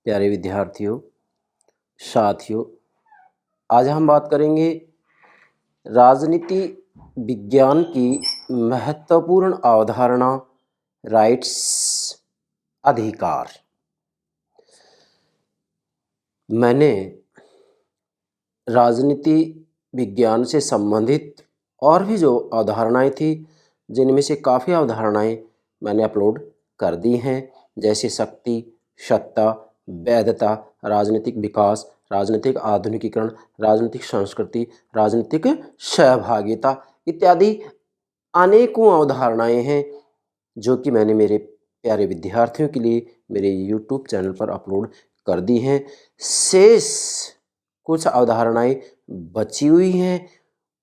प्यारे विद्यार्थियों, साथियों, आज हम बात करेंगे राजनीति विज्ञान की महत्वपूर्ण अवधारणा राइट्स, अधिकार। मैंने राजनीति विज्ञान से संबंधित और भी जो अवधारणाएं थी, जिनमें से काफ़ी अवधारणाएं मैंने अपलोड कर दी हैं, जैसे शक्ति, सत्ता, वैधता, राजनीतिक विकास, राजनीतिक आधुनिकीकरण, राजनीतिक संस्कृति, राजनीतिक सहभागिता इत्यादि अनेकों अवधारणाएं हैं जो कि मैंने मेरे प्यारे विद्यार्थियों के लिए मेरे यूट्यूब चैनल पर अपलोड कर दी हैं। शेष कुछ अवधारणाएं बची हुई हैं,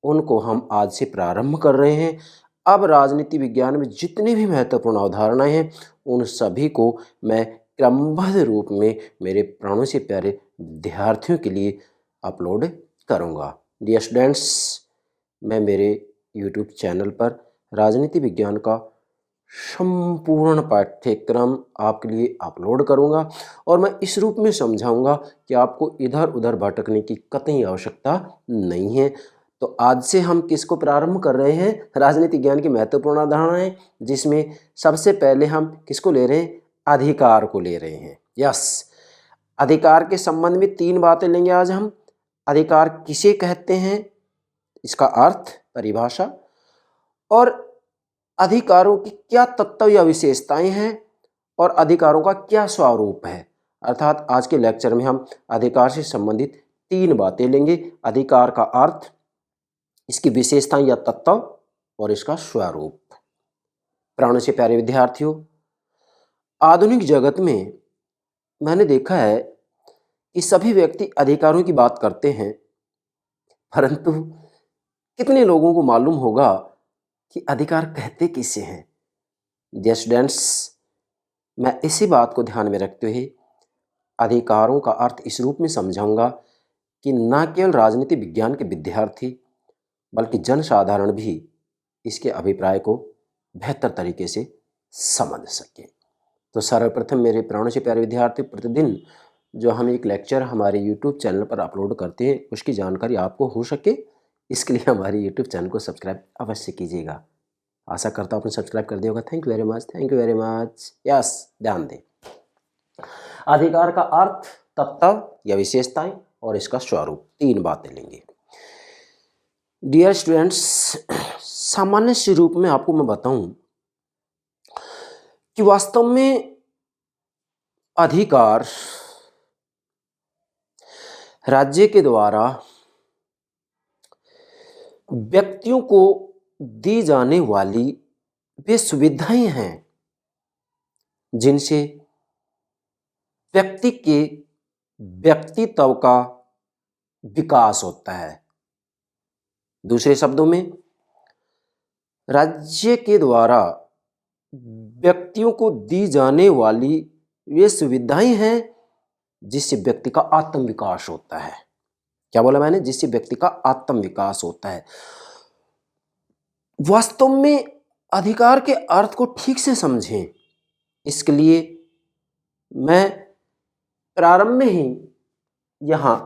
उनको हम आज से प्रारंभ कर रहे हैं। अब राजनीति विज्ञान में जितनी भी महत्वपूर्ण अवधारणाएं हैं, उन सभी को मैं क्रमबद्ध रूप में मेरे प्राणों से प्यारे विद्यार्थियों के लिए अपलोड करूंगा। डियर स्टूडेंट्स, मैं मेरे यूट्यूब चैनल पर राजनीति विज्ञान का संपूर्ण पाठ्यक्रम आपके लिए अपलोड करूंगा और मैं इस रूप में समझाऊंगा कि आपको इधर उधर भटकने की कतई आवश्यकता नहीं है। तो आज से हम किसको प्रारंभ कर रहे हैं? राजनीति ज्ञान की महत्वपूर्ण अवधारणाएं, जिसमें सबसे पहले हम किसको ले रहे हैं? अधिकार को ले रहे हैं। यस, अधिकार के संबंध में 3 बातें लेंगे आज हम। अधिकार किसे कहते हैं, इसका अर्थ, परिभाषा, और अधिकारों की क्या तत्व या विशेषताएं हैं और अधिकारों का क्या स्वरूप है। अर्थात आज के लेक्चर में हम अधिकार से संबंधित 3 बातें लेंगे। अधिकार का अर्थ, इसकी विशेषताएं या तत्व और इसका स्वरूप। प्राणों से प्यारे विद्यार्थियों, आधुनिक जगत में मैंने देखा है कि सभी व्यक्ति अधिकारों की बात करते हैं, परंतु कितने लोगों को मालूम होगा कि अधिकार कहते किसे हैं? डियर स्टूडेंट्स, मैं इसी बात को ध्यान में रखते हुए अधिकारों का अर्थ इस रूप में समझाऊंगा कि न केवल राजनीति विज्ञान के विद्यार्थी बल्कि जनसाधारण भी इसके अभिप्राय को बेहतर तरीके से समझ सके। तो सर्वप्रथम मेरे प्राणों से प्यारे विद्यार्थी, प्रतिदिन जो हम एक लेक्चर हमारे यूट्यूब चैनल पर अपलोड करते हैं, उसकी जानकारी आपको हो सके, इसके लिए हमारे यूट्यूब चैनल को सब्सक्राइब अवश्य कीजिएगा। आशा करता हूँ आपने सब्सक्राइब कर दिया होगा। Thank you very much, thank you very much. Yes, ध्यान दें, अधिकार का अर्थ, तत्व या विशेषताएं और इसका स्वरूप, 3 बातें लेंगे। डियर स्टूडेंट्स, सामान्य से रूप में आपको मैं बताऊं कि वास्तव में अधिकार राज्य के द्वारा व्यक्तियों को दी जाने वाली वे सुविधाएं हैं जिनसे व्यक्ति के व्यक्तित्व का विकास होता है। दूसरे शब्दों में, राज्य के द्वारा व्यक्तियों को दी जाने वाली वे सुविधाएं हैं जिससे व्यक्ति का आत्म विकास होता है। क्या बोला मैंने? जिससे व्यक्ति का आत्म विकास होता है। वास्तव में अधिकार के अर्थ को ठीक से समझें, इसके लिए मैं प्रारंभ में ही यहां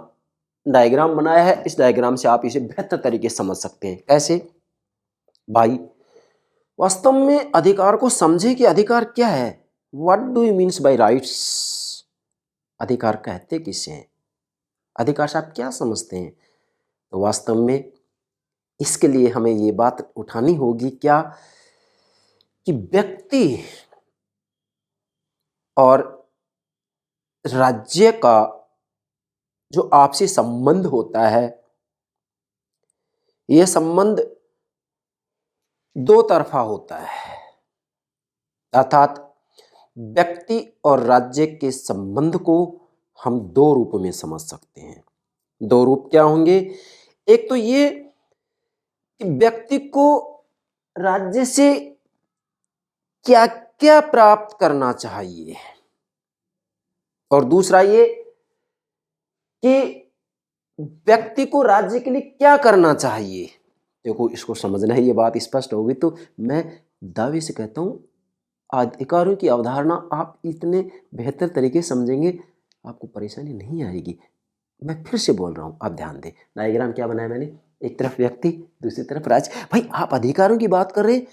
डायग्राम बनाया है। इस डायग्राम से आप इसे बेहतर तरीके से समझ सकते हैं। कैसे भाई? वास्तव में अधिकार को समझें कि अधिकार क्या है। What do you means by rights? अधिकार कहते किसे हैं? अधिकार से आप क्या समझते हैं? तो वास्तव में इसके लिए हमें ये बात उठानी होगी क्या, कि व्यक्ति और राज्य का जो आपसी संबंध होता है, यह संबंध 2 तरफा होता है। अर्थात व्यक्ति और राज्य के संबंध को हम 2 रूप में समझ सकते हैं। 2 रूप क्या होंगे? एक तो ये कि व्यक्ति को राज्य से क्या क्या प्राप्त करना चाहिए, और दूसरा ये कि व्यक्ति को राज्य के लिए क्या करना चाहिए। देखो, इसको समझना है, ये बात स्पष्ट होगी तो मैं दावे से कहता हूं अधिकारों की अवधारणा आप इतने बेहतर तरीके से समझेंगे आपको परेशानी नहीं आएगी। मैं फिर से बोल रहा हूँ, आप ध्यान दें। डायग्राम क्या बनाया मैंने, एक तरफ व्यक्ति, दूसरी तरफ राज्य। भाई आप अधिकारों की बात कर रहे हैं,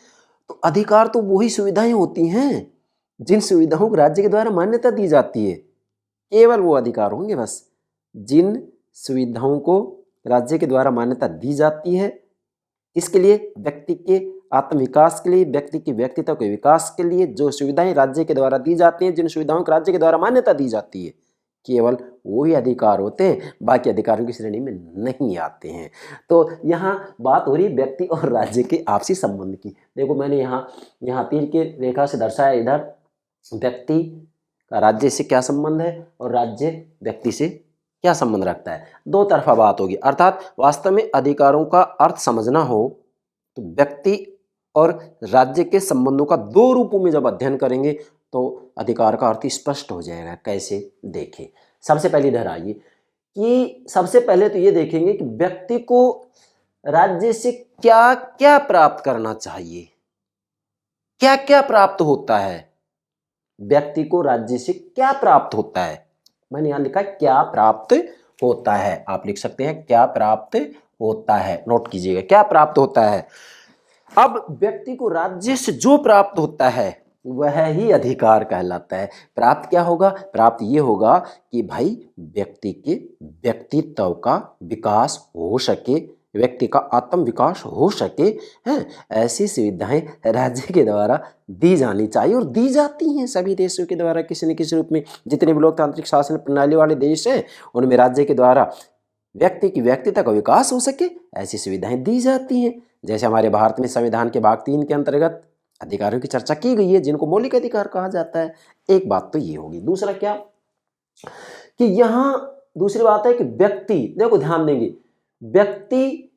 तो अधिकार तो वही सुविधाएं होती हैं जिन सुविधाओं को राज्य के द्वारा मान्यता दी जाती है। केवल वो अधिकार होंगे बस जिन सुविधाओं को राज्य के द्वारा मान्यता दी जाती है। इसके लिए व्यक्ति के आत्म विकास के लिए, व्यक्ति के व्यक्तित्व के विकास के लिए जो सुविधाएं राज्य के द्वारा दी जाती हैं, जिन सुविधाओं को राज्य के द्वारा मान्यता दी जाती है, केवल वही अधिकार होते हैं, बाकी अधिकारों की श्रेणी में नहीं आते हैं। तो यहाँ बात हो रही व्यक्ति और राज्य के आपसी संबंध की। देखो मैंने यहाँ तीर के रेखा से दर्शाया, इधर व्यक्ति का राज्य से क्या संबंध है और राज्य व्यक्ति से क्या संबंध रखता है, दो तरफा बात होगी। अर्थात वास्तव में अधिकारों का अर्थ समझना हो तो व्यक्ति और राज्य के संबंधों का दो रूपों में जब अध्ययन करेंगे तो अधिकार का अर्थ स्पष्ट हो जाएगा। कैसे, देखें। सबसे पहले इधर आइए कि सबसे पहले तो ये देखेंगे कि व्यक्ति को राज्य से क्या क्या प्राप्त करना चाहिए, क्या क्या प्राप्त होता है। व्यक्ति को राज्य से क्या प्राप्त होता है, मैंने यहां लिखा क्या प्राप्त होता है, आप लिख सकते हैं क्या प्राप्त होता है, नोट कीजिएगा क्या प्राप्त होता है। अब व्यक्ति को राज्य से जो प्राप्त होता है वह ही अधिकार कहलाता है। प्राप्त क्या होगा, प्राप्त ये होगा कि भाई व्यक्ति के व्यक्तित्व का विकास हो सके, व्यक्ति का आत्म विकास हो सके, हैं, ऐसी सुविधाएं राज्य के द्वारा दी जानी चाहिए और दी जाती हैं सभी देशों के द्वारा किसी न किसी रूप में। जितने भी लोकतांत्रिक शासन प्रणाली वाले देश हैं उनमें राज्य के द्वारा व्यक्ति की व्यक्तित्व का विकास हो सके ऐसी सुविधाएं दी जाती हैं। जैसे हमारे भारत में संविधान के भाग 3 के अंतर्गत अधिकारों की चर्चा की गई है जिनको मौलिक अधिकार कहा जाता है। एक बात तो ये होगी। दूसरा क्या कि यहां दूसरी बात है कि व्यक्ति, देखो ध्यान देंगे, व्यक्ति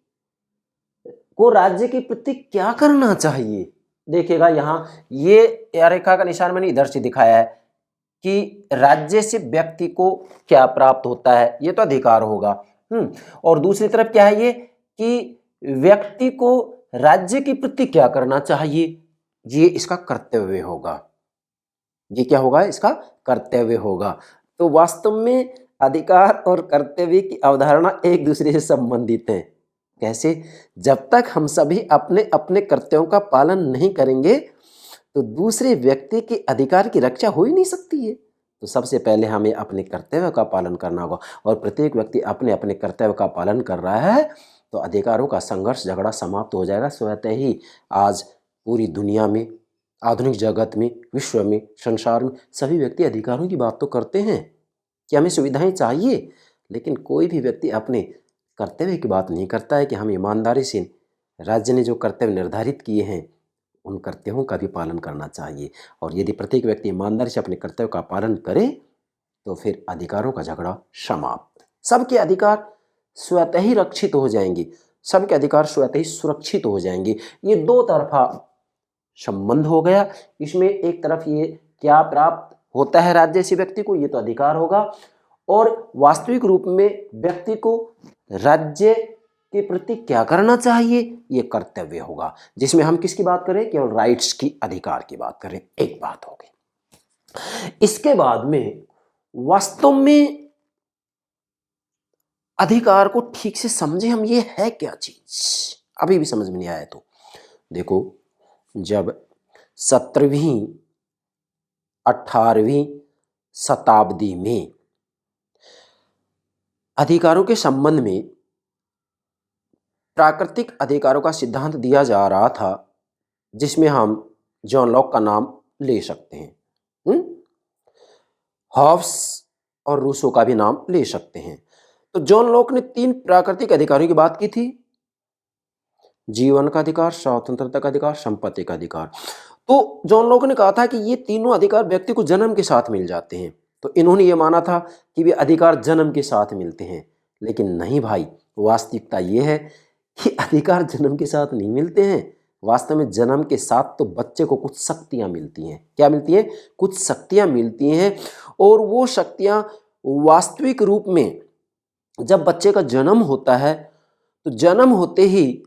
को राज्य के प्रति क्या करना चाहिए। देखिएगा यहां ये रेखा का निशान मैंने इधर से दिखाया है कि राज्य से व्यक्ति को क्या प्राप्त होता है, ये तो अधिकार होगा। और दूसरी तरफ क्या है ये कि व्यक्ति को राज्य के प्रति क्या करना चाहिए, ये इसका कर्तव्य होगा। ये क्या होगा, इसका कर्तव्य होगा। तो वास्तव में अधिकार और कर्तव्य की अवधारणा एक दूसरे से संबंधित है। कैसे, जब तक हम सभी अपने अपने कर्तव्यों का पालन नहीं करेंगे तो दूसरे व्यक्ति के अधिकार की रक्षा हो ही नहीं सकती है। तो सबसे पहले हमें अपने कर्तव्य का पालन करना होगा और प्रत्येक व्यक्ति अपने अपने कर्तव्य का पालन कर रहा है तो अधिकारों का संघर्ष झगड़ा समाप्त हो जाएगा स्वतः ही। आज पूरी दुनिया में, आधुनिक जगत में, विश्व में, संसार में सभी व्यक्ति अधिकारों की बात तो करते हैं कि हमें सुविधाएं चाहिए, लेकिन कोई भी व्यक्ति अपने कर्तव्य की बात नहीं करता है कि हम ईमानदारी से राज्य ने जो कर्तव्य निर्धारित किए हैं उन कर्तव्यों का भी पालन करना चाहिए। और यदि प्रत्येक व्यक्ति ईमानदारी से अपने कर्तव्य का पालन करे तो फिर अधिकारों का झगड़ा समाप्त। सबके अधिकार स्वतः ही रक्षित हो जाएंगे, सबके अधिकार स्वतः ही सुरक्षित हो जाएंगे। ये दो तरफा संबंध हो गया। इसमें एक तरफ ये क्या प्राप्त होता है राज्य से व्यक्ति को, ये तो अधिकार होगा, और वास्तविक रूप में व्यक्ति को राज्य के प्रति क्या करना चाहिए ये कर्तव्य होगा, जिसमें हम किसकी बात करें, केवल राइट्स की, अधिकार की बात करें। एक बात हो गई। इसके बाद में वास्तव में अधिकार को ठीक से समझे हम, ये है क्या चीज, अभी भी समझ में नहीं आया तो देखो, जब 17वीं 18वीं शताब्दी में अधिकारों के संबंध में प्राकृतिक अधिकारों का सिद्धांत दिया जा रहा था, जिसमें हम जॉन लॉक का नाम ले सकते हैं, हॉब्स और रूसो का भी नाम ले सकते हैं। तो जॉन लॉक ने 3 प्राकृतिक अधिकारों की बात की थी, जीवन का अधिकार, स्वतंत्रता का अधिकार, संपत्ति का अधिकार। तो जॉन लॉक ने कहा था कि ये तीनों अधिकार व्यक्ति को जन्म के साथ मिल जाते हैं। तो इन्होंने ये माना था कि वे अधिकार जन्म के साथ मिलते हैं, लेकिन नहीं भाई, वास्तविकता ये है कि अधिकार जन्म के साथ नहीं मिलते हैं। वास्तव में जन्म के साथ तो बच्चे को कुछ शक्तियां मिलती हैं। क्या मिलती हैं, कुछ शक्तियां मिलती हैं, और वो शक्तियां वास्तविक रूप में जब बच्चे का जन्म होता है तो जन्म होते ही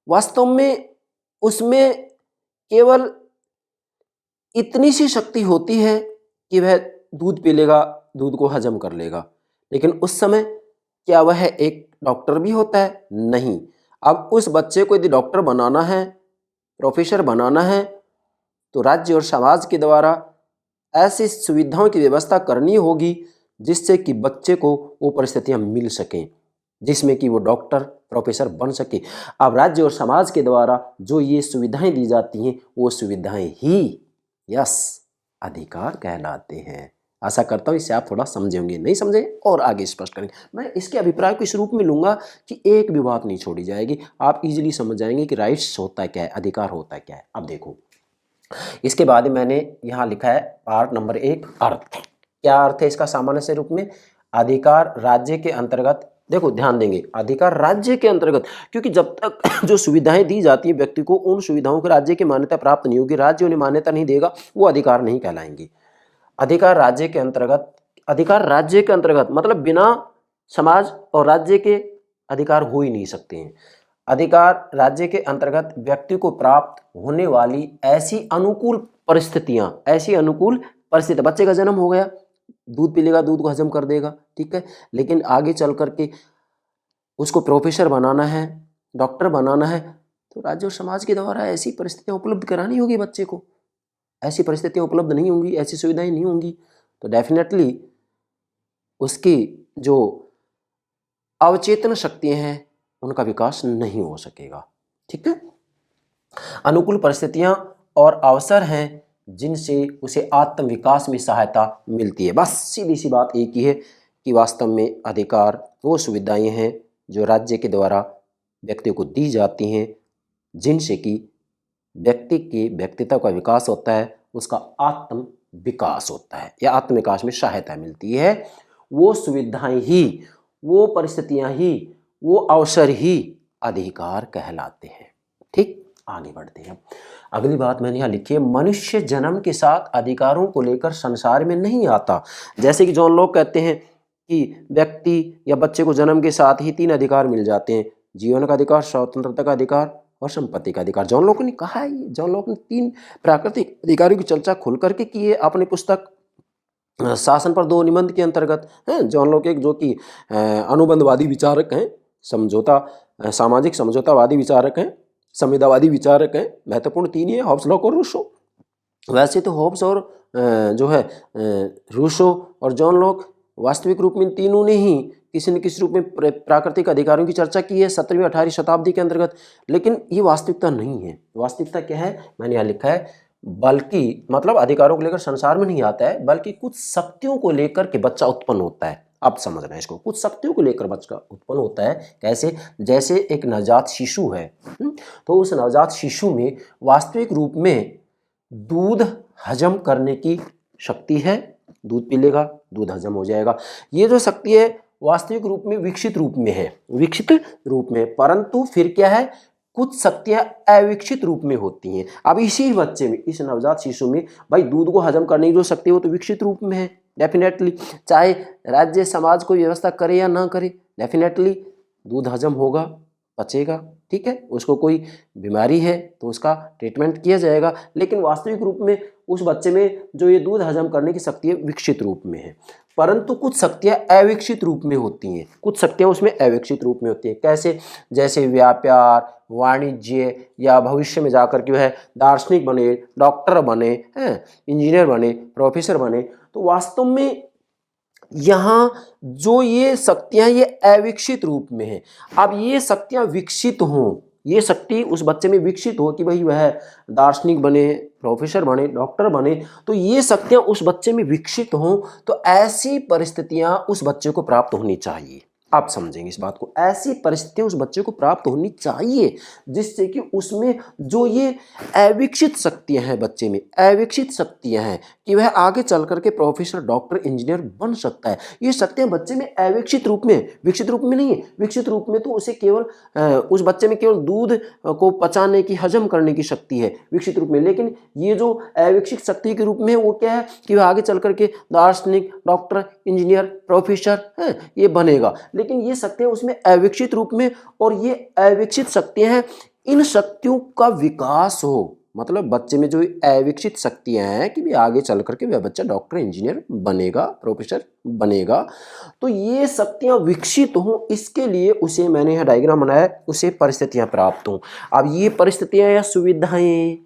वास्तव में उसमें केवल इतनी सी शक्ति होती है कि वह दूध पी लेगा, दूध को हजम कर लेगा। लेकिन उस समय क्या वह एक डॉक्टर भी होता है? नहीं। अब उस बच्चे को यदि डॉक्टर बनाना है, प्रोफेसर बनाना है, तो राज्य और समाज के द्वारा ऐसी सुविधाओं की व्यवस्था करनी होगी जिससे कि बच्चे को वो परिस्थितियां मिल सकें जिसमें कि वो डॉक्टर प्रोफेसर बन सके। अब राज्य और समाज के द्वारा जो ये सुविधाएं दी जाती हैं वो सुविधाएं ही यस अधिकार कहलाते हैं। आशा करता हूँ इससे आप थोड़ा समझे होंगे, नहीं समझे और आगे स्पष्ट करेंगे। मैं इसके अभिप्राय को इस रूप में लूँगा कि एक भी बात नहीं छोड़ी जाएगी, आप इजीली समझ जाएंगे कि राइट्स होता है क्या है, अधिकार होता है क्या है। अब देखो इसके बाद मैंने यहाँ लिखा है पार्ट नंबर 1 अर्थ। क्या अर्थ है इसका सामान्य से रूप में? अधिकार राज्य के अंतर्गत, देखो ध्यान देंगे, अधिकार राज्य के अंतर्गत, क्योंकि जब तक जो सुविधाएं दी जाती है व्यक्ति को उन सुविधाओं को राज्य की मान्यता प्राप्त नहीं होगी, राज्य उन्हें मान्यता नहीं देगा, वो अधिकार नहीं कहलाएंगी। अधिकार राज्य के अंतर्गत, अधिकार राज्य के अंतर्गत मतलब बिना समाज और राज्य के अधिकार हो ही नहीं सकते हैं। अधिकार राज्य के अंतर्गत व्यक्ति को प्राप्त होने वाली ऐसी अनुकूल परिस्थितियां, ऐसी अनुकूल परिस्थिति, बच्चे का जन्म हो गया, दूध पी लेगा, दूध को हजम कर देगा, ठीक है, लेकिन आगे चल करके उसको प्रोफेसर बनाना है, डॉक्टर बनाना है, तो राज्य और समाज के द्वारा ऐसी परिस्थितियां उपलब्ध करानी होगी बच्चे को। ऐसी परिस्थितियां उपलब्ध नहीं होंगी, ऐसी सुविधाएं नहीं होंगी, तो डेफिनेटली उसकी जो अवचेतन शक्तियां हैं उनका विकास नहीं हो सकेगा। ठीक है, अनुकूल परिस्थितियां और अवसर हैं जिनसे उसे आत्म विकास में सहायता मिलती है। बस सीधी सी बात एक ही है कि वास्तव में अधिकार वो सुविधाएं हैं जो राज्य के द्वारा व्यक्ति को दी जाती हैं जिनसे कि व्यक्ति के व्यक्तित्व का विकास होता है, उसका आत्म विकास होता है या आत्म विकास में सहायता मिलती है। वो सुविधाएं ही, वो परिस्थितियां ही, वो अवसर ही अधिकार कहलाते हैं। ठीक, आगे बढ़ते हैं। अगली बात मैंने यहाँ लिखी है, मनुष्य जन्म के साथ अधिकारों को लेकर संसार में नहीं आता। जैसे कि जो लोग कहते हैं कि व्यक्ति या बच्चे को जन्म के साथ ही 3 अधिकार मिल जाते हैं, जीवन का अधिकार, स्वतंत्रता का अधिकार और संपत्ति का अधिकार। जॉन लॉक ने कहा है, जॉन लॉक ने 3 प्राकृतिक अधिकारों की चर्चा खुल करके की है अपनी पुस्तक शासन पर 2 निबंध के अंतर्गत। हैं जॉन लॉक एक जो कि अनुबंधवादी विचारक हैं, सामाजिक समझौतावादी विचारक हैं, संविदावादी विचारक हैं। महत्वपूर्ण 3 ही है, हॉब्स, लॉक और रूसो। वैसे तो हॉब्स और जो है रूसो और जॉन लॉक वास्तविक रूप में तीनों ने ही किसी न किसी रूप में प्राकृतिक अधिकारों की चर्चा की है 17वीं 18वीं शताब्दी के अंतर्गत, लेकिन ये वास्तविकता नहीं है। वास्तविकता क्या है, मैंने यहाँ लिखा है, बल्कि मतलब अधिकारों को लेकर संसार में नहीं आता है, बल्कि कुछ शक्तियों को लेकर के बच्चा उत्पन्न होता है। आप समझ रहे हैं इसको, कुछ शक्तियों को लेकर बच्चा उत्पन्न होता है। कैसे? जैसे एक नवजात शिशु है, तो उस नवजात शिशु में वास्तविक रूप में दूध हजम करने की शक्ति है, दूध पी लेगा, दूध हजम हो जाएगा। ये जो शक्ति है वास्तविक रूप में विकसित रूप में है, विकसित रूप में, परंतु फिर क्या है, कुछ शक्तियां अविकसित रूप में होती हैं। अब इसी बच्चे में, इस नवजात शिशु में भाई दूध को हजम करने की जो शक्ति है वो तो विकसित रूप में है डेफिनेटली। चाहे राज्य समाज कोई व्यवस्था करे या ना करे, डेफिनेटली दूध हजम होगा, पचेगा, ठीक है। उसको कोई बीमारी है तो उसका ट्रीटमेंट किया जाएगा, लेकिन वास्तविक रूप में उस बच्चे में जो ये दूध हजम करने की शक्ति है विकसित रूप में है, परंतु कुछ शक्तियां अविकसित रूप में होती हैं, कुछ शक्तियां उसमें अविकसित रूप में होती हैं। कैसे? जैसे व्यापार, वाणिज्य, या भविष्य में जाकर के वह दार्शनिक बने, डॉक्टर बने, हैं, इंजीनियर बने, प्रोफेसर बने। तो वास्तव में यहाँ जो ये शक्तियां ये अविकसित रूप में है। अब ये शक्तियां विकसित हों, ये शक्ति उस बच्चे में विकसित हो कि भाई वह दार्शनिक बने, प्रोफेसर बने, डॉक्टर बने, तो ये शक्तियां उस बच्चे में विकसित हों, तो ऐसी परिस्थितियां उस बच्चे को प्राप्त होनी चाहिए। आप समझेंगे इस बात को, ऐसी परिस्थितियां उस बच्चे को प्राप्त होनी चाहिए जिससे कि उसमें जो ये अविकसित शक्तियां हैं, बच्चे में अविकसित शक्तियां हैं कि वह आगे चल करके प्रोफेसर, डॉक्टर, इंजीनियर बन सकता है। ये शक्तियां बच्चे में अविकसित रूप में, विकसित रूप में नहीं है, विकसित रूप में तो उसे केवल उस बच्चे में केवल दूध को पचाने की, हजम करने की शक्ति है विकसित रूप में, लेकिन ये जो अविकसित शक्ति के रूप में है वो क्या है कि वह आगे चल करके दार्शनिक, डॉक्टर, इंजीनियर, प्रोफेसर है ये बनेगा। लेकिन ये शक्तियां उसमें अविकसित रूप में, और ये अविकसित शक्तियां हैं, इन शक्तियों का विकास हो, मतलब बच्चे में जो अविकसित शक्तियां हैं कि भी आगे चल करके वह बच्चा डॉक्टर इंजीनियर बनेगा, प्रोफेसर बनेगा, तो ये शक्तियां विकसित हों इसके लिए उसे, मैंने यह डायग्राम बनाया, उसे परिस्थितियां प्राप्त हों। अब ये परिस्थितियां या सुविधाएं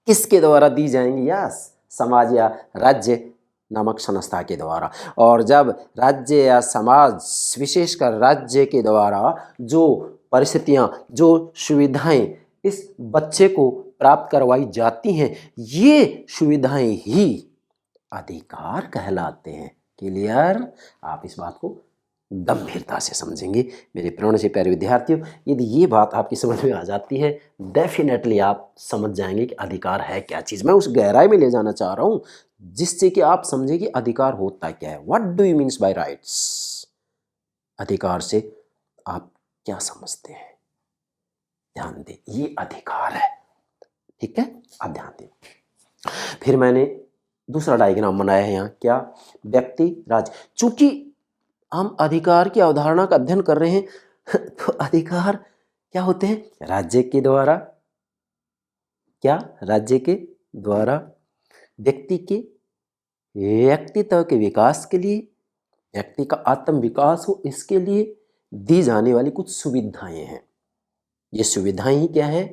किसके द्वारा दी जाएंगी? यस, समाज या राज्य नामक संस्था के द्वारा। और जब राज्य या समाज, विशेषकर राज्य के द्वारा जो परिस्थितियां, जो सुविधाएं इस बच्चे को प्राप्त करवाई जाती हैं, ये सुविधाएं ही अधिकार कहलाते हैं। क्लियर? आप इस बात को गंभीरता से समझेंगे मेरे प्राण से प्यारे विद्यार्थियों। यदि ये बात आपकी समझ में आ जाती है, डेफिनेटली आप समझ जाएंगे कि अधिकार है क्या चीज़। मैं उस गहराई में ले जाना चाह रहा हूँ जिससे कि आप समझे कि अधिकार होता क्या है। What do you means by rights? अधिकार से आप क्या समझते हैं? ध्यान दें, ये अधिकार है, ठीक है, आप ध्यान दें। फिर मैंने दूसरा डायग्राम बनाया है यहाँ, क्या? व्यक्ति, राज्य। चूंकि हम अधिकार की अवधारणा का अध्ययन कर रहे हैं तो अधिकार क्या होते हैं? राज्य के द्वारा, क्या? राज्य के द्वारा व्यक्ति के व्यक्तित्व के विकास के लिए, व्यक्ति का आत्म विकास हो इसके लिए दी जाने वाली कुछ सुविधाएं हैं। ये सुविधाएं ही क्या है?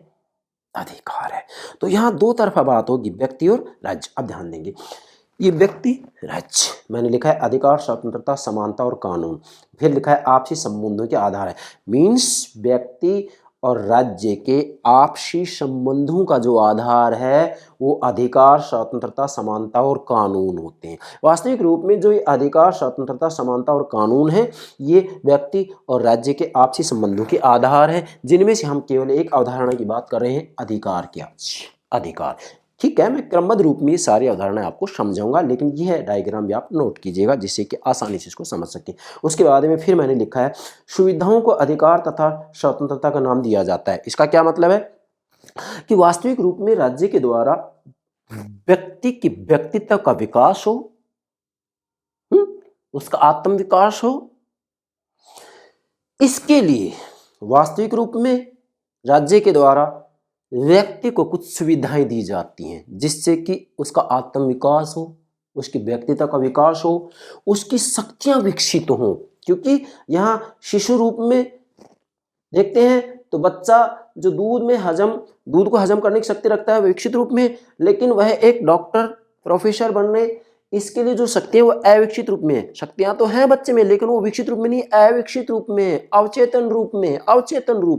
अधिकार है। तो यहाँ दो तरफा बात होगी, व्यक्ति और राज्य। अब ध्यान देंगे, ये व्यक्ति, राज्य, मैंने लिखा है अधिकार, स्वतंत्रता, समानता और कानून। फिर लिखा है आपसी संबंधों के आधार है। मीन्स व्यक्ति और राज्य के आपसी संबंधों का जो आधार है वो अधिकार, स्वतंत्रता, समानता और कानून होते हैं। वास्तविक रूप में जो ये अधिकार, स्वतंत्रता, समानता और कानून है, ये व्यक्ति और राज्य के आपसी संबंधों के आधार हैं, जिनमें से हम केवल एक अवधारणा की बात कर रहे हैं, अधिकार की। अधिकार, ठीक है, मैं क्रमबद्ध रूप में ये सारी अवधारणाएं आपको समझाऊंगा, लेकिन यह डायग्राम भी आप नोट कीजिएगा जिससे कि आसानी से इसको समझ सकें। उसके बाद में फिर मैंने लिखा है सुविधाओं को अधिकार तथा स्वतंत्रता का नाम दिया जाता है। इसका क्या मतलब है? कि वास्तविक रूप में राज्य के द्वारा व्यक्ति की व्यक्तित्व का विकास हो, उसका आत्म विकास हो, इसके लिए वास्तविक रूप में राज्य के द्वारा व्यक्ति को कुछ सुविधाएं दी जाती हैं जिससे कि उसका आत्म विकास हो, उसके व्यक्तित्व का विकास हो, उसकी शक्तियां विकसित हों। क्योंकि यहाँ शिशु रूप में देखते हैं तो बच्चा जो दूध को हजम करने की शक्ति रखता है विकसित रूप में, लेकिन वह एक डॉक्टर, प्रोफेसर बनने, इसके लिए जो शक्ति है वो अविकसित रूप में है। शक्तियां तो हैं बच्चे में लेकिन वो विकसित रूप में नहीं, अविकसित रूप में, अवचेतन रूप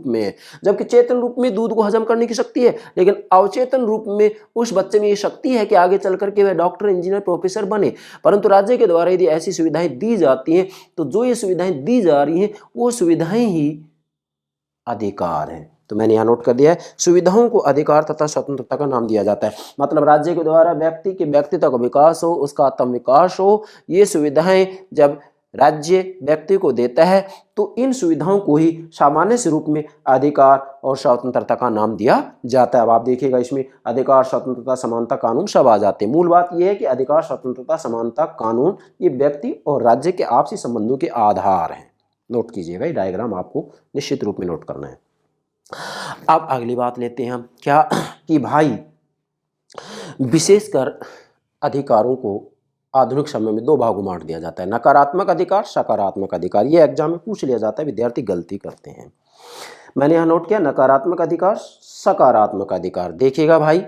में। जबकि चेतन रूप में दूध को हजम करने की शक्ति है, लेकिन अवचेतन रूप में उस बच्चे में ये शक्ति है कि आगे चल करके वह डॉक्टर, इंजीनियर, प्रोफेसर बने। परंतु राज्य के द्वारा यदि ऐसी सुविधाएं दी जाती हैं तो जो ये सुविधाएं दी जा रही हैं वो सुविधाएं ही अधिकार हैं। तो मैंने यहाँ नोट कर दिया है, सुविधाओं को अधिकार तथा स्वतंत्रता का नाम दिया जाता है। मतलब राज्य के द्वारा व्यक्ति के व्यक्तित्व का विकास हो, उसका आत्म विकास हो, ये सुविधाएं जब राज्य व्यक्ति को देता है तो इन सुविधाओं को ही सामान्य स्वरूप में अधिकार और स्वतंत्रता का नाम दिया जाता है। अब आप देखिएगा इसमें अधिकार, स्वतंत्रता, समानता, कानून सब आ जाते हैं। मूल बात यह है कि अधिकार, स्वतंत्रता, समानता, कानून ये व्यक्ति और राज्य के आपसी संबंधों के आधार हैं। नोट कीजिएगा, ये डायग्राम आपको निश्चित रूप में नोट करना है। अब अगली बात लेते हैं हम, क्या? कि भाई विशेषकर अधिकारों को आधुनिक समय में दो भागों में बांट दिया जाता है, नकारात्मक अधिकार, सकारात्मक अधिकार। ये एग्जाम में पूछ लिया जाता है, विद्यार्थी गलती करते हैं। मैंने यहाँ नोट किया नकारात्मक अधिकार, सकारात्मक अधिकार। देखिएगा भाई,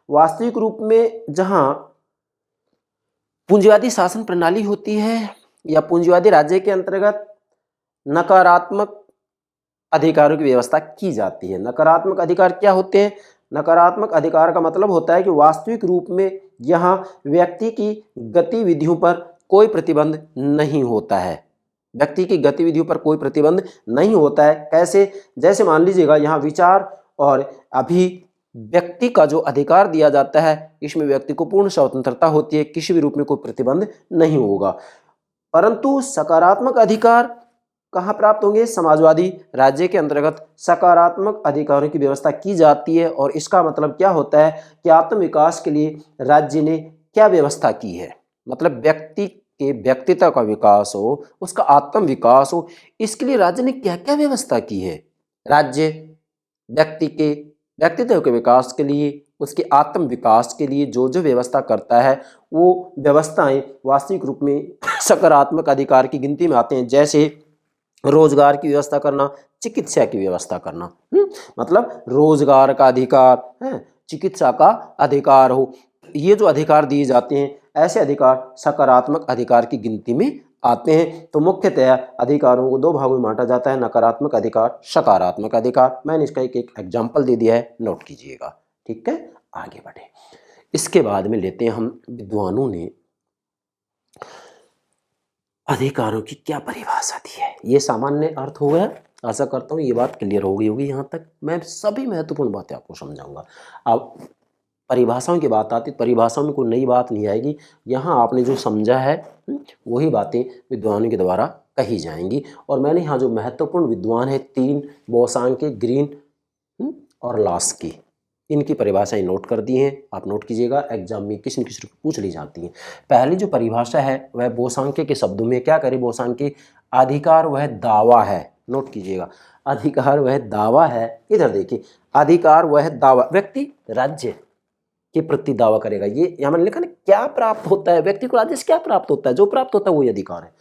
वास्तविक रूप में जहां पूंजीवादी शासन प्रणाली होती है या पूंजीवादी राज्य के अंतर्गत नकारात्मक अधिकारों की व्यवस्था की जाती है। नकारात्मक अधिकार क्या होते हैं? नकारात्मक अधिकार का मतलब होता है कि वास्तविक रूप में यहाँ व्यक्ति की गतिविधियों पर कोई प्रतिबंध नहीं होता है। व्यक्ति की गतिविधियों पर कोई प्रतिबंध नहीं होता है। कैसे? जैसे मान लीजिएगा यहाँ विचार और अभिव्यक्ति का जो अधिकार दिया जाता है, इसमें व्यक्ति को पूर्ण स्वतंत्रता होती है, किसी भी रूप में कोई प्रतिबंध नहीं होगा। परंतु सकारात्मक अधिकार कहाँ प्राप्त होंगे? समाजवादी राज्य के अंतर्गत सकारात्मक अधिकारों की व्यवस्था की जाती है। और इसका मतलब क्या होता है कि आत्म विकास के लिए राज्य ने क्या व्यवस्था की है? मतलब व्यक्ति के व्यक्तित्व का विकास हो, उसका आत्म विकास हो, इसके लिए राज्य ने क्या क्या व्यवस्था की है? राज्य व्यक्ति के व्यक्तित्व के विकास के लिए, उसके आत्म विकास के लिए जो जो व्यवस्था करता है वो व्यवस्थाएं वास्तविक रूप में सकारात्मक अधिकार की गिनती में आते हैं। जैसे रोजगार की व्यवस्था करना, चिकित्सा की व्यवस्था करना। मतलब रोजगार का अधिकार है, चिकित्सा का अधिकार हो, ये जो अधिकार दिए जाते हैं ऐसे अधिकार सकारात्मक अधिकार की गिनती में आते हैं। तो मुख्यतः अधिकारों को दो भागों में बांटा जाता है, नकारात्मक अधिकार, सकारात्मक अधिकार। मैंने इसका एक एग्जाम्पल दे दिया है, नोट कीजिएगा। ठीक है, आगे बढ़े। इसके बाद में लेते हैं हम विद्वानों ने अधिकारों की क्या परिभाषा दी है। ये सामान्य अर्थ हो गया, आशा करता हूँ ये बात क्लियर हो गई होगी। यहाँ तक मैं सभी महत्वपूर्ण बातें आपको समझाऊंगा। अब परिभाषाओं की बात आती, परिभाषाओं में कोई नई बात नहीं आएगी। यहाँ आपने जो समझा है वही बातें विद्वानों के द्वारा कही जाएंगी। और मैंने यहाँ जो महत्वपूर्ण विद्वान है तीन, बोसांके, ग्रीन और लास्की, इनकी परिभाषाएं नोट कर दी हैं। आप नोट कीजिएगा, एग्जाम में किसी न किसी को पूछ ली जाती हैं। पहली जो परिभाषा है वह बोसांके के शब्दों में क्या करे, बोसांके, अधिकार वह दावा है। नोट कीजिएगा, अधिकार वह दावा है। इधर देखिए, अधिकार वह दावा, व्यक्ति राज्य के प्रति दावा करेगा। ये यहाँ मैंने लिखा ना, क्या प्राप्त होता है व्यक्ति को, राज्य से क्या प्राप्त होता है, जो प्राप्त होता है वही अधिकार है।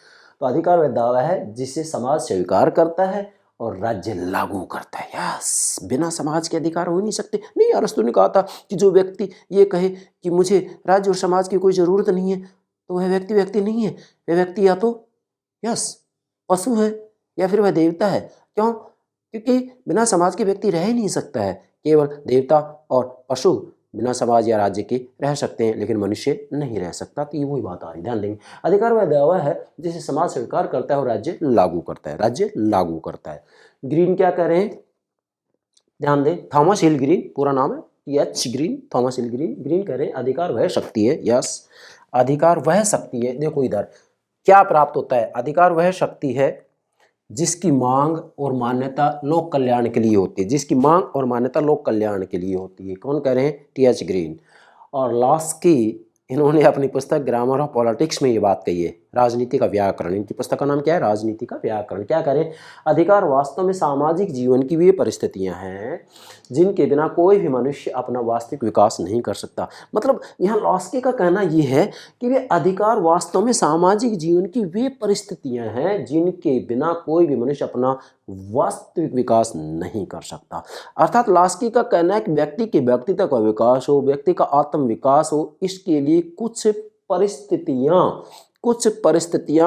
तो अधिकार वह दावा है जिसे समाज स्वीकार करता है और राज्य लागू करता है। यस, बिना समाज के अधिकार हो ही नहीं सकते। नहीं, अरस्तु ने कहा था कि जो व्यक्ति ये कहे कि मुझे राज्य और समाज की कोई ज़रूरत नहीं है, तो वह व्यक्ति नहीं है। वह व्यक्ति या तो यस पशु है या फिर वह देवता है। क्यों? क्योंकि बिना समाज के व्यक्ति रह ही नहीं सकता है। केवल देवता और पशु बिना समाज या राज्य के रह सकते हैं, लेकिन मनुष्य नहीं रह सकता। तो ये वही बात आ रही, ध्यान देंगे। अधिकार वह दावा है जिसे समाज स्वीकार करता है और राज्य लागू करता है, राज्य लागू करता है। ग्रीन क्या कह रहे हैं, ध्यान दें, थॉमस हिल ग्रीन पूरा नाम है, एच ग्रीन, थॉमस हिल ग्रीन। ग्रीन कह रहे हैं अधिकार वह शक्ति है, यस, अधिकार वह शक्ति है। देखो इधर क्या प्राप्त होता है, अधिकार वह शक्ति है जिसकी मांग और मान्यता लोक कल्याण के लिए होती है, जिसकी मांग और मान्यता लोक कल्याण के लिए होती है। कौन कह रहे हैं, टी.एच. ग्रीन। और लास्की, इन्होंने अपनी पुस्तक ग्रामर ऑफ पॉलिटिक्स में ये बात कही है, राजनीति का व्याकरण। इनकी पुस्तक का नाम क्या है, राजनीति का व्याकरण। क्या करें, अधिकार वास्तव में सामाजिक जीवन की वे परिस्थितियां हैं जिनके बिना कोई भी मनुष्य अपना वास्तविक विकास नहीं कर सकता। मतलब यहाँ लास्की का कहना ये है कि वे अधिकार वास्तव में सामाजिक जीवन की वे परिस्थितियां हैं जिनके बिना कोई भी मनुष्य अपना वास्तविक विकास नहीं कर सकता। अर्थात लास्की का कहना है कि व्यक्ति के व्यक्तित्व का विकास हो, व्यक्ति का आत्म विकास हो, इसके लिए कुछ परिस्थितियां,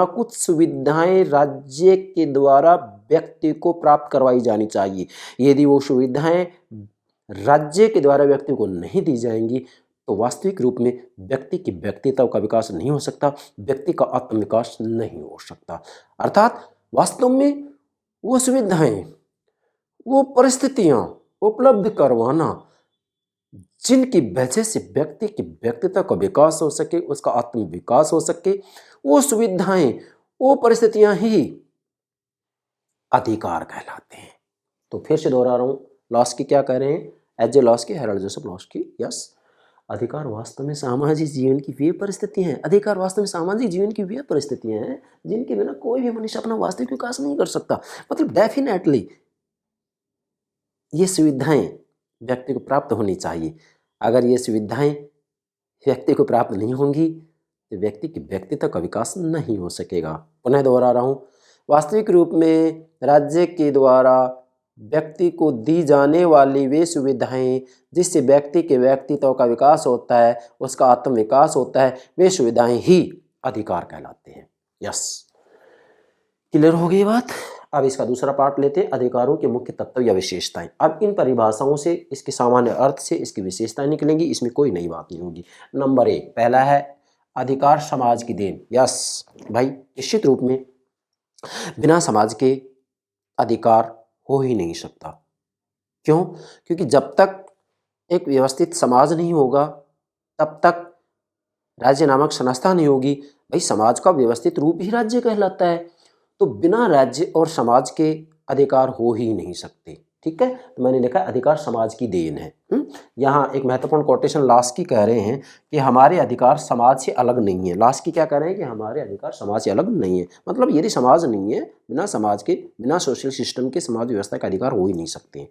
कुछ सुविधाएं राज्य के द्वारा व्यक्ति को प्राप्त करवाई जानी चाहिए। यदि वो सुविधाएं राज्य के द्वारा व्यक्ति को नहीं दी जाएंगी तो वास्तविक रूप में व्यक्ति की व्यक्तित्व का विकास नहीं हो सकता, व्यक्ति का आत्म विकास नहीं हो सकता। अर्थात वास्तव में वो सुविधाएं, वो परिस्थितियां उपलब्ध करवाना जिनकी वजह से व्यक्ति की व्यक्तित्व का विकास हो सके, उसका आत्म विकास हो सके, वो सुविधाएं, वो परिस्थितियां ही अधिकार कहलाते हैं। तो फिर से दोहरा रहा हूं, लास्की क्या कह रहे हैं, H J Laski, Herald Joseph Laski, yes, अधिकार वास्तव में सामाजिक जीवन की वे परिस्थितियां हैं, अधिकार वास्तव में सामाजिक जीवन की वे परिस्थितियां हैं जिनके बिना कोई भी मनुष्य अपना वास्तविक विकास नहीं कर सकता। मतलब डेफिनेटली ये सुविधाएं व्यक्ति को प्राप्त होनी चाहिए। अगर ये सुविधाएं व्यक्ति को प्राप्त नहीं होंगी तो व्यक्ति की व्यक्तित्व का विकास नहीं हो सकेगा। पुनः दोहरा रहा हूँ, वास्तविक रूप में राज्य के द्वारा व्यक्ति को दी जाने वाली वे सुविधाएं जिससे व्यक्ति के व्यक्तित्व का विकास होता है, उसका आत्म विकास होता है, वे सुविधाएं ही अधिकार कहलाते हैं। यस, क्लियर हो गई बात। अब इसका दूसरा पार्ट लेते हैं, अधिकारों के मुख्य तत्व या विशेषताएं। अब इन परिभाषाओं से, इसके सामान्य अर्थ से इसकी विशेषताएं निकलेंगी, इसमें कोई नई बात नहीं होगी। नंबर 1, पहला है अधिकार समाज की देन। यस भाई, निश्चित रूप में बिना समाज के अधिकार हो ही नहीं सकता। क्यों? क्योंकि जब तक एक व्यवस्थित समाज नहीं होगा तब तक राज्य नामक संस्था नहीं होगी। भाई, समाज का व्यवस्थित रूप ही राज्य कहलाता है। तो बिना राज्य और समाज के अधिकार हो ही नहीं सकते। ठीक है, तो मैंने लिखा अधिकार समाज की देन है। यहाँ एक महत्वपूर्ण कोटेशन लास्की कह रहे हैं कि हमारे अधिकार समाज से अलग नहीं है। लास्की क्या कह रहे हैं कि हमारे अधिकार समाज से अलग नहीं है। मतलब यदि समाज नहीं है, बिना समाज के, बिना सोशल सिस्टम के समाज व्यवस्था का अधिकार हो ही नहीं सकते।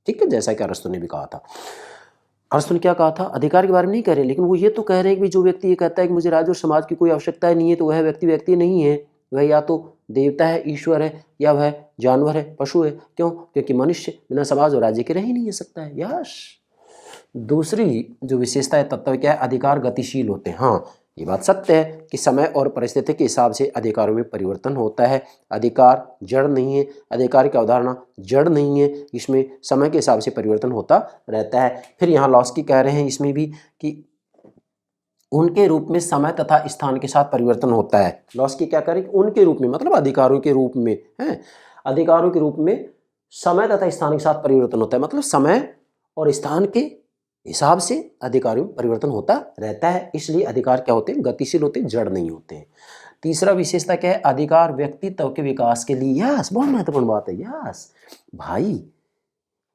ठीक है, जैसा कि अरस्तु ने भी कहा था। अरस्तु ने क्या कहा था? अधिकार के बारे में नहीं कह रहे, लेकिन वो ये तो कह रहे हैं कि जो व्यक्ति ये कहता है कि मुझे राज्य और समाज की कोई आवश्यकता नहीं है, तो वह व्यक्ति नहीं है, वह या तो देवता है, ईश्वर है, या वह जानवर है, पशु है। क्यों? क्योंकि मनुष्य बिना समाज और राज्य के रह ही नहीं सकता है। यश दूसरी जो विशेषता है तत्व क्या है? अधिकार गतिशील होते हैं। हाँ, ये बात सत्य है कि समय और परिस्थिति के हिसाब से अधिकारों में परिवर्तन होता है। अधिकार जड़ नहीं है, अधिकार की अवधारणा जड़ नहीं है, इसमें समय के हिसाब से परिवर्तन होता रहता है। फिर यहाँ लॉस्की कह रहे हैं इसमें भी कि उनके रूप में समय तथा स्थान के साथ परिवर्तन होता है। लॉस्की क्या करें? उनके रूप में मतलब अधिकारों के रूप में है, अधिकारों के रूप में समय तथा स्थान के साथ परिवर्तन होता है, मतलब समय और स्थान के हिसाब से अधिकारों में परिवर्तन होता रहता है। इसलिए अधिकार क्या होते हैं? गतिशील होते हैं, जड़ नहीं होते हैं। तीसरा विशेषता क्या है? अधिकार व्यक्तित्व के विकास के लिए, यस बहुत महत्वपूर्ण बात है। यस भाई,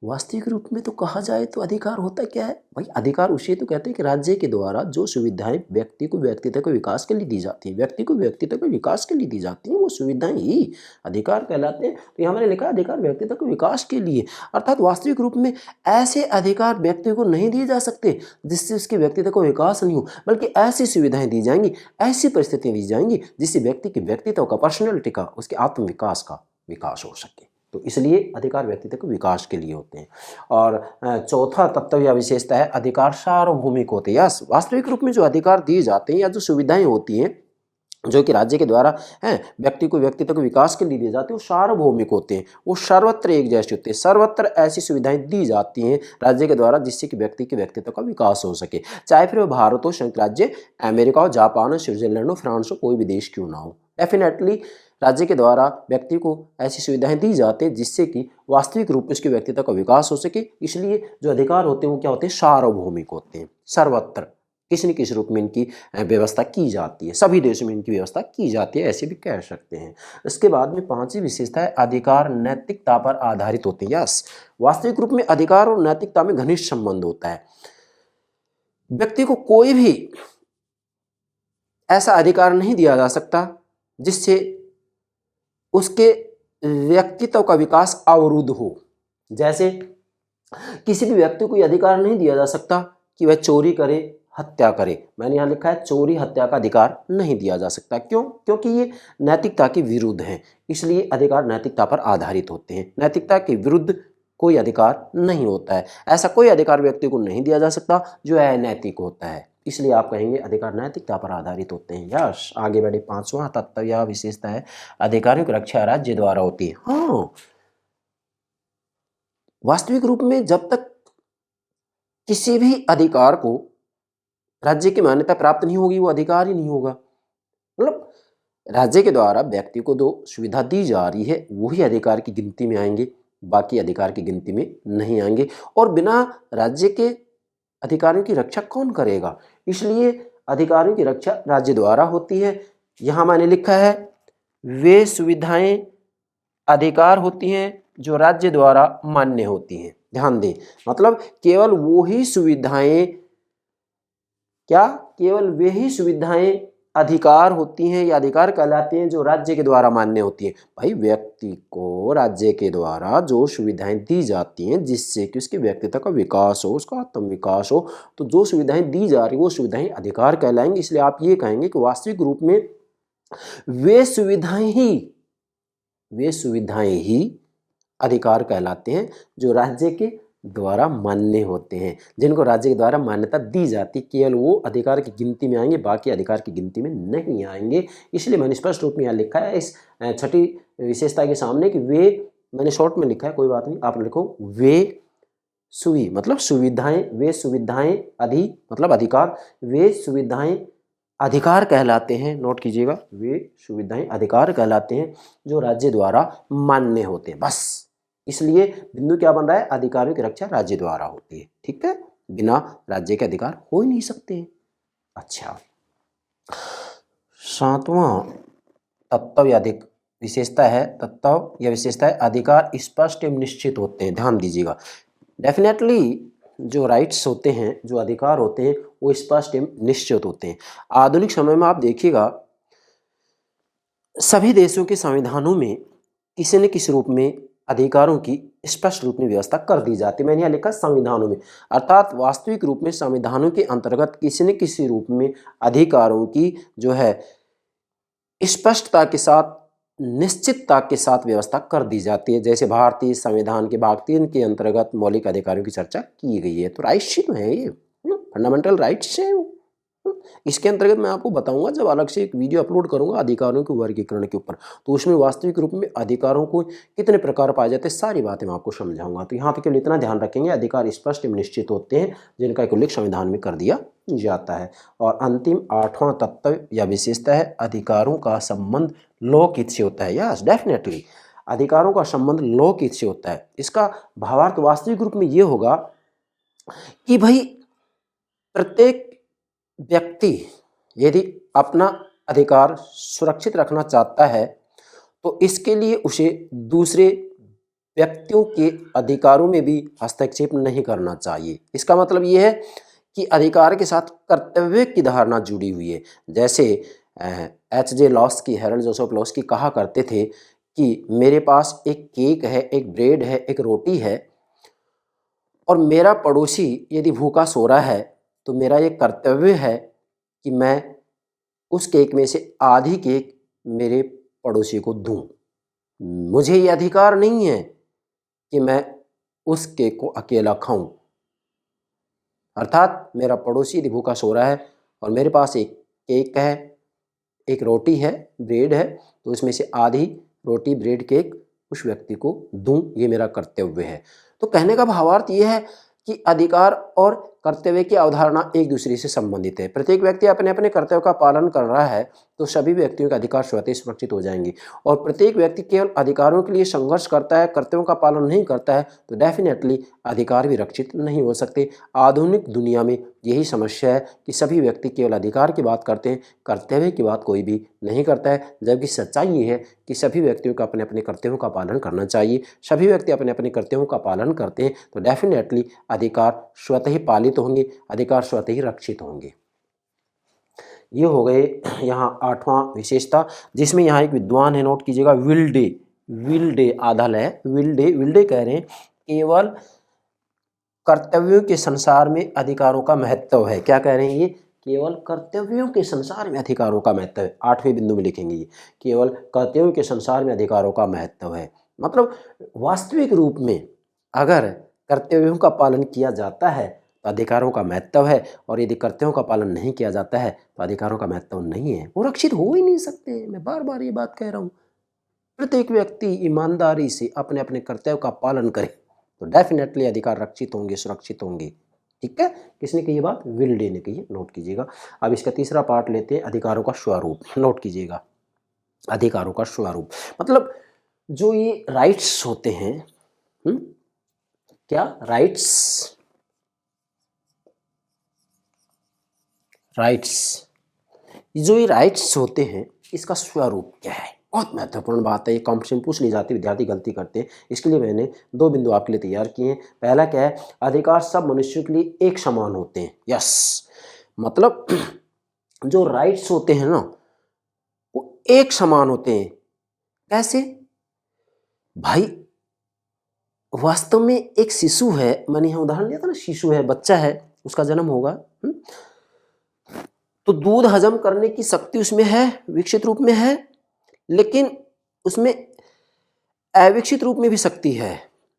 वास्तविक रूप में तो कहा जाए तो अधिकार होता क्या है भाई? अधिकार उसे तो कहते हैं कि राज्य के द्वारा जो सुविधाएं व्यक्ति को व्यक्तित्व के विकास के लिए दी जाती हैं, व्यक्ति को व्यक्तित्व के विकास के लिए दी जाती हैं, वो सुविधाएं ही अधिकार कहलाते हैं। तो यहाँ मैंने लिखा अधिकार व्यक्तित्व के विकास के लिए, अर्थात वास्तविक रूप में ऐसे अधिकार व्यक्ति को नहीं दिए जा सकते जिससे उसके व्यक्तित्व का विकास नहीं हो, बल्कि ऐसी सुविधाएं दी जाएंगी, ऐसी परिस्थितियां दी जाएंगी जिससे व्यक्ति के व्यक्तित्व का, पर्सनैलिटी का, उसके आत्मविकास का विकास हो सके। तो इसलिए अधिकार व्यक्तित्व के विकास के लिए होते हैं। और चौथा तत्व या विशेषता है अधिकार सार्वभौमिक होते हैं। यस, वास्तविक रूप में जो अधिकार दिए जाते हैं या जो सुविधाएं होती हैं जो कि राज्य के द्वारा हैं व्यक्ति को व्यक्तित्व के विकास के लिए दिए जाते हैं, वो सार्वभौमिक होते हैं, वो सर्वत्र एक जैसे होते हैं। सर्वत्र ऐसी सुविधाएं दी जाती हैं राज्य के द्वारा जिससे कि व्यक्ति के व्यक्तित्व का विकास हो सके, चाहे फिर वो भारत हो, संयुक्त राज्य अमेरिका हो, जापान हो, स्विट्जरलैंड हो, फ्रांस हो, कोई भी देश क्यों ना हो। डेफिनेटली राज्य के द्वारा व्यक्ति को ऐसी सुविधाएं दी जाती हैं जिससे कि वास्तविक रूप में उसके व्यक्तित्व का विकास हो सके। इसलिए जो अधिकार होते हैं वो क्या होते हैं? सार्वभौमिक होते हैं। सर्वत्र किसी न किसी रूप में इनकी व्यवस्था की जाती है, सभी देशों में इनकी व्यवस्था की जाती है, ऐसे भी कह सकते हैं। इसके बाद में पांचवी विशेषता है अधिकार नैतिकता पर आधारित होते हैं। यस, वास्तविक रूप में अधिकार और नैतिकता में घनिष्ठ संबंध होता है। व्यक्ति को कोई भी ऐसा अधिकार नहीं दिया जा सकता जिससे उसके व्यक्तित्व का विकास अवरुद्ध हो। जैसे किसी भी व्यक्ति को यह अधिकार नहीं दिया जा सकता कि वह चोरी करे, हत्या करे। मैंने यहाँ लिखा है चोरी हत्या का अधिकार नहीं दिया जा सकता। क्यों? क्योंकि ये नैतिकता के विरुद्ध है, इसलिए अधिकार नैतिकता पर आधारित होते हैं। नैतिकता के विरुद्ध कोई अधिकार नहीं होता है। ऐसा कोई अधिकार व्यक्ति को नहीं दिया जा सकता जो अनैतिक होता है, इसलिए आप कहेंगे अधिकार नैतिकता पर आधारित होते हैं। यश, आगे बढ़े। पांचवा तत्व या विशेषता है अधिकारियों की रक्षा राज्य द्वारा होती है। हाँ, वास्तविक रूप में जब तक किसी भी अधिकार को राज्य की मान्यता प्राप्त नहीं होगी वो अधिकार ही नहीं होगा। मतलब राज्य के द्वारा व्यक्ति को जो सुविधा दी जा रही है वही अधिकार की गिनती में आएंगे, बाकी अधिकार की गिनती में नहीं आएंगे। और बिना राज्य के अधिकारियों की रक्षा कौन करेगा? इसलिए अधिकारियों की रक्षा राज्य द्वारा होती है। यहाँ मैंने लिखा है वे सुविधाएं अधिकार होती हैं जो राज्य द्वारा मान्य होती हैं। ध्यान दें, मतलब केवल वो ही सुविधाएं, क्या केवल वे ही सुविधाएं अधिकार होती हैं या अधिकार कहलाते हैं जो राज्य के द्वारा मान्य होती है। भाई, व्यक्ति को राज्य के द्वारा जो सुविधाएं दी जाती हैं जिससे कि उसके व्यक्तित्व का विकास हो, उसका आत्म विकास हो, तो जो सुविधाएं दी जा रही वो सुविधाएं अधिकार कहलाएंगी। इसलिए आप ये कहेंगे कि वास्तविक रूप में वे सुविधाएं ही अधिकार कहलाते हैं जो राज्य के द्वारा मान्य होते हैं, जिनको राज्य के द्वारा मान्यता दी जाती, केवल वो अधिकार की गिनती में आएंगे, बाकी अधिकार की गिनती में नहीं आएंगे। इसलिए मैंने स्पष्ट रूप में यहाँ लिखा है इस छठी विशेषता के सामने कि वे, मैंने शॉर्ट में लिखा है, कोई बात नहीं, आप लिखो वे मतलब सुविधाएं, वे सुविधाएं मतलब अधिकार, वे सुविधाएं अधिकार कहलाते हैं। नोट कीजिएगा, वे सुविधाएं अधिकार कहलाते हैं जो राज्य द्वारा मान्य होते हैं। बस इसलिए बिंदु क्या बन रहा है? अधिकारियों की रक्षा राज्य द्वारा होती है। ठीक है, बिना राज्य के अधिकार हो ही नहीं सकते। अच्छा, सातवां तत्व या विशेषता है, तत्व या विशेषता है अधिकार स्पष्ट एवं निश्चित होते हैं। ध्यान दीजिएगा, डेफिनेटली जो राइट्स होते हैं, जो अधिकार होते हैं, वो स्पष्ट एवं निश्चित होते हैं। आधुनिक समय में आप देखिएगा सभी देशों के संविधानों में किसी न किसी रूप में अधिकारों की स्पष्ट रूप में व्यवस्था कर दी जाती है। मैंने यहाँ लिखा संविधानों में, अर्थात वास्तविक रूप में संविधानों के अंतर्गत किसी न किसी रूप में अधिकारों की जो है स्पष्टता के साथ, निश्चितता के साथ व्यवस्था कर दी जाती है। जैसे भारतीय संविधान के भाग 3 के अंतर्गत मौलिक अधिकारों की चर्चा की गई है। तो राइट्स ही तो है ये, फंडामेंटल राइट्स हैं। इसके अंतर्गत मैं आपको बताऊंगा, जब अलग से एक वीडियो अपलोड करूंगा अधिकारों के वर्गीकरण के ऊपर, तो उसमें वास्तविक रूप में अधिकारों को कितने प्रकार पाए जाते हैं, सारी बातें मैं आपको समझाऊंगा। तो यहाँ तक केवल इतना ध्यान रखेंगे, अधिकार स्पष्ट एवं निश्चित होते हैं जिनका एक उल्लेख संविधान में कर दिया जाता है। और अंतिम 8वां तत्व या विशेषता है, अधिकारों का संबंध लोकहित से होता है। यस, डेफिनेटली अधिकारों का संबंध लोकहित से होता है। इसका भावार्थ वास्तविक रूप में ये होगा कि भाई प्रत्येक व्यक्ति यदि अपना अधिकार सुरक्षित रखना चाहता है तो इसके लिए उसे दूसरे व्यक्तियों के अधिकारों में भी हस्तक्षेप नहीं करना चाहिए। इसका मतलब ये है कि अधिकार के साथ कर्तव्य की धारणा जुड़ी हुई है। जैसे H.J. लॉस की, हेरल्ड जोसेफ लॉस की कहा करते थे कि मेरे पास एक केक है, एक ब्रेड है, एक रोटी है, और मेरा पड़ोसी यदि भूखा सो रहा है तो मेरा ये कर्तव्य है कि मैं उस केक में से आधी केक मेरे पड़ोसी को दूं। मुझे ये अधिकार नहीं है कि मैं उस केक को अकेला खाऊं। अर्थात मेरा पड़ोसी यदि भूखा सो रहा है और मेरे पास एक केक है, एक रोटी है, ब्रेड है, तो उसमें से आधी रोटी, ब्रेड, केक उस व्यक्ति को दूं, ये मेरा कर्तव्य है। तो कहने का भावार्थ ये है कि अधिकार और कर्तव्य की अवधारणा एक दूसरे से संबंधित है। प्रत्येक व्यक्ति अपने अपने कर्तव्य का पालन कर रहा है तो सभी व्यक्तियों के अधिकार स्वतः सुरक्षित हो जाएंगे। और प्रत्येक व्यक्ति केवल अधिकारों के लिए संघर्ष करता है, कर्तव्यों का पालन नहीं करता है, तो डेफिनेटली अधिकार भी रक्षित नहीं हो सकते। आधुनिक दुनिया में यही समस्या है कि सभी व्यक्ति केवल अधिकार की बात करते हैं, कर्तव्य की बात कोई भी नहीं करता है। जबकि सच्चाई ये है कि सभी व्यक्तियों को अपने अपने कर्तव्यों का पालन करना चाहिए। सभी व्यक्ति अपने अपने कर्तव्यों का पालन करते हैं तो डेफिनेटली अधिकार स्वतः ही पालित होंगे, अधिकार स्वतः ही रक्षित होंगे। ये हो गए यहाँ 8वां विशेषता, जिसमें यहाँ एक विद्वान है, नोट कीजिएगा, विल्डे आधा है, विल्डे कह रहे हैं केवल कर्तव्यों के संसार में अधिकारों का महत्व है। क्या कह रहे हैं ये? केवल कर्तव्यों के संसार में अधिकारों का महत्व है। 8वें बिंदु में लिखेंगे ये, केवल कर्तव्यों के संसार में अधिकारों का महत्व है। मतलब वास्तविक रूप में अगर कर्तव्यों का पालन किया जाता है तो अधिकारों का महत्व है, और यदि कर्तव्यों का पालन नहीं किया जाता है तो अधिकारों का महत्व नहीं है, वो रक्षित हो ही नहीं सकते। मैं बार बार ये बात कह रहा हूँ। प्रत्येक व्यक्ति ईमानदारी से अपने अपने कर्तव्य का पालन करे तो डेफिनेटली अधिकार रक्षित होंगे, सुरक्षित होंगे। ठीक है, किसने कही बात? विल्डे ने कही, नोट कीजिएगा। अब इसका तीसरा पार्ट लेते हैं, अधिकारों का स्वरूप। नोट कीजिएगा, अधिकारों का स्वरूप मतलब जो ये राइट्स होते हैं, क्या राइट्स जो ये राइट्स होते हैं, इसका स्वरूप क्या है? बहुत महत्वपूर्ण बात है, ये कॉम्पिटिशन पूछ ली जाती है, विद्यार्थी गलती करते हैं। इसके लिए मैंने 2 बिंदु आपके लिए तैयार किए हैं। पहला क्या है? अधिकार सब मनुष्यों के लिए एक समान होते हैं। यस, मतलब जो राइट्स होते हैं ना वो एक समान होते हैं। कैसे भाई? वास्तव में एक शिशु है, मैंने यहाँ उदाहरण दिया था ना, शिशु है, बच्चा है, उसका जन्म होगा, तो दूध हजम करने की शक्ति उसमें है, विकसित रूप में है, लेकिन उसमें अविकसित रूप में भी शक्ति है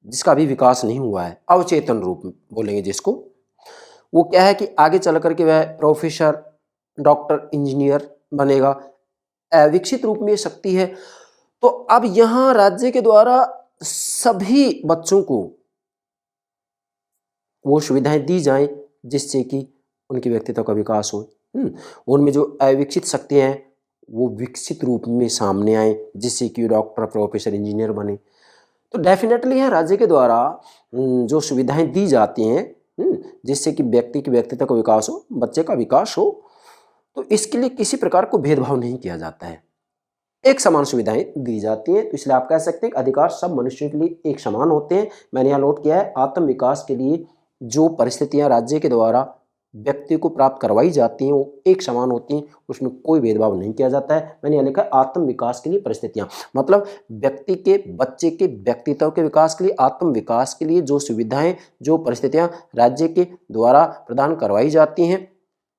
जिसका अभी विकास नहीं हुआ है, अवचेतन रूप बोलेंगे जिसको। वो क्या है कि आगे चल करके वह प्रोफेसर, डॉक्टर, इंजीनियर बनेगा। अविकसित रूप में शक्ति है। तो अब यहाँ राज्य के द्वारा सभी बच्चों को वो सुविधाएं दी जाएं जिससे कि उनके व्यक्तित्व का विकास हो। उनमें जो अविकसित शक्तियां हैं वो विकसित रूप में सामने आए जिससे कि डॉक्टर, प्रोफेसर, इंजीनियर बने। तो डेफिनेटली है राज्य के द्वारा जो सुविधाएं दी जाती हैं जिससे कि व्यक्ति के व्यक्तित्व का विकास हो, बच्चे का विकास हो, तो इसके लिए किसी प्रकार को भेदभाव नहीं किया जाता है, एक समान सुविधाएं दी जाती हैं। तो इसलिए आप कह सकते हैं कि अधिकार सब मनुष्यों के लिए एक समान होते हैं। मैंने यहाँ नोट किया है, आत्म विकास के लिए जो परिस्थितियां राज्य के द्वारा व्यक्ति को प्राप्त करवाई जाती हैं वो एक समान होती हैं, उसमें कोई भेदभाव नहीं किया जाता है। मैंने यहाँ लिखा आत्म विकास के लिए परिस्थितियाँ, मतलब व्यक्ति के, बच्चे के व्यक्तित्व के विकास के लिए, आत्म विकास के लिए जो सुविधाएं, जो परिस्थितियाँ राज्य के द्वारा प्रदान करवाई जाती हैं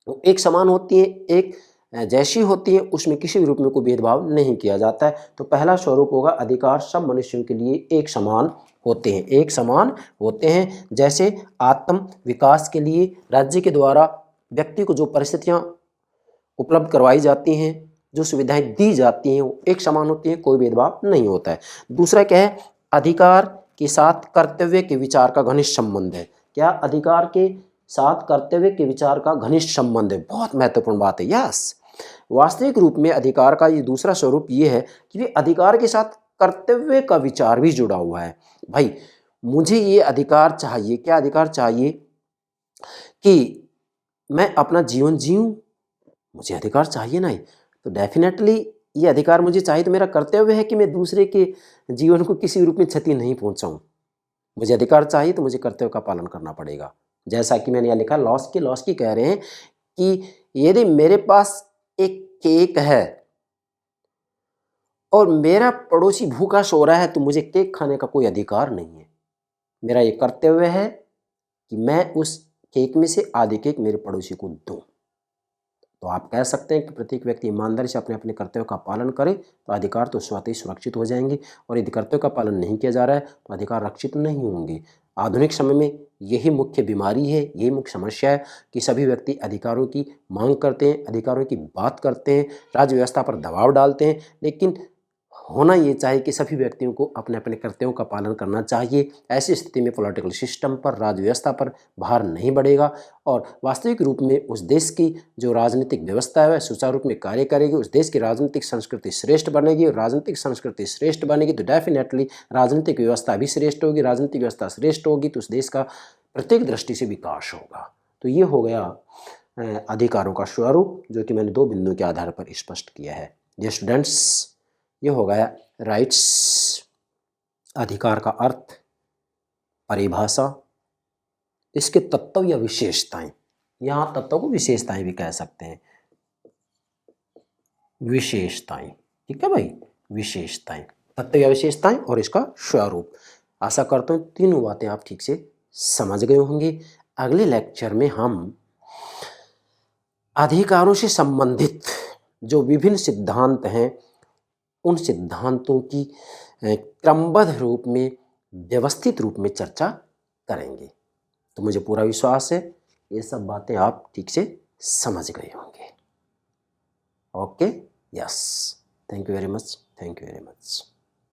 वो एक समान होती हैं, एक जैसी होती है, उसमें किसी भी रूप में कोई भेदभाव नहीं किया जाता है। तो पहला स्वरूप होगा अधिकार सब मनुष्यों के लिए एक समान होते हैं, एक समान होते हैं। जैसे आत्म विकास के लिए राज्य के द्वारा व्यक्ति को जो परिस्थितियां उपलब्ध करवाई जाती हैं, जो सुविधाएं दी जाती हैं वो एक समान होती हैं, कोई भेदभाव नहीं होता है। दूसरा क्या है, अधिकार के साथ कर्तव्य के विचार का घनिष्ठ संबंध है। क्या? अधिकार के साथ कर्तव्य के विचार का घनिष्ठ संबंध है, बहुत महत्वपूर्ण बात है। यस, वास्तविक रूप में अधिकार का ये दूसरा स्वरूप ये है कि अधिकार के साथ कर्तव्य का विचार भी जुड़ा हुआ है। भाई मुझे ये अधिकार चाहिए, क्या अधिकार चाहिए कि मैं अपना जीवन जीऊं, मुझे अधिकार चाहिए ना। तो डेफिनेटली ये अधिकार मुझे चाहिए, तो मेरा कर्तव्य है कि मैं दूसरे के जीवन को किसी रूप में क्षति नहीं पहुंचाऊं। मुझे अधिकार चाहिए तो मुझे कर्तव्य का पालन करना पड़ेगा। जैसा कि मैंने यहाँ लिखा, लॉस की कह रहे हैं कि यदि मेरे पास एक केक है और मेरा पड़ोसी भूखा सो रहा है तो मुझे केक खाने का कोई अधिकार नहीं है। मेरा ये कर्तव्य है कि मैं उस केक में से आधे केक मेरे पड़ोसी को दूं। तो आप कह सकते हैं कि प्रत्येक व्यक्ति ईमानदारी से अपने अपने कर्तव्यों का पालन करे तो अधिकार तो स्वतः ही सुरक्षित हो जाएंगे, और यदि कर्तव्य का पालन नहीं किया जा रहा है तो अधिकार रक्षित नहीं होंगे। आधुनिक समय में यही मुख्य बीमारी है, यही मुख्य समस्या है कि सभी व्यक्ति अधिकारों की मांग करते हैं, अधिकारों की बात करते हैं, राज्य व्यवस्था पर दबाव डालते हैं, लेकिन होना ये चाहिए कि सभी व्यक्तियों को अपने अपने कर्तव्यों का पालन करना चाहिए। ऐसी स्थिति में पॉलिटिकल सिस्टम पर, राज्य व्यवस्था पर भार नहीं बढ़ेगा और वास्तविक रूप में उस देश की जो राजनीतिक व्यवस्था है वह सुचारू रूप में कार्य करेगी, उस देश की राजनीतिक संस्कृति श्रेष्ठ बनेगी, और राजनीतिक संस्कृति श्रेष्ठ बनेगी तो डेफिनेटली राजनीतिक व्यवस्था भी श्रेष्ठ होगी, राजनीतिक व्यवस्था श्रेष्ठ होगी तो उस देश का प्रत्येक दृष्टि से विकास होगा। तो ये हो गया अधिकारों का स्वरूप, जो कि मैंने 2 बिंदुओं के आधार पर स्पष्ट किया है। ये स्टूडेंट्स, ये हो गया राइट्स, अधिकार का अर्थ, परिभाषा, इसके तत्व या विशेषताएं। यहाँ तत्व को विशेषताएं भी कह सकते हैं, विशेषताएं। ठीक है भाई, विशेषताएं, तत्व या विशेषताएं और इसका स्वरूप। आशा करता हूँ तीनों बातें आप ठीक से समझ गए होंगे। अगले लेक्चर में हम अधिकारों से संबंधित जो विभिन्न सिद्धांत हैं उन सिद्धांतों की क्रमबद्ध रूप में, व्यवस्थित रूप में चर्चा करेंगे। तो मुझे पूरा विश्वास है ये सब बातें आप ठीक से समझ गए होंगे। Okay, yes, thank you very much, thank you very much.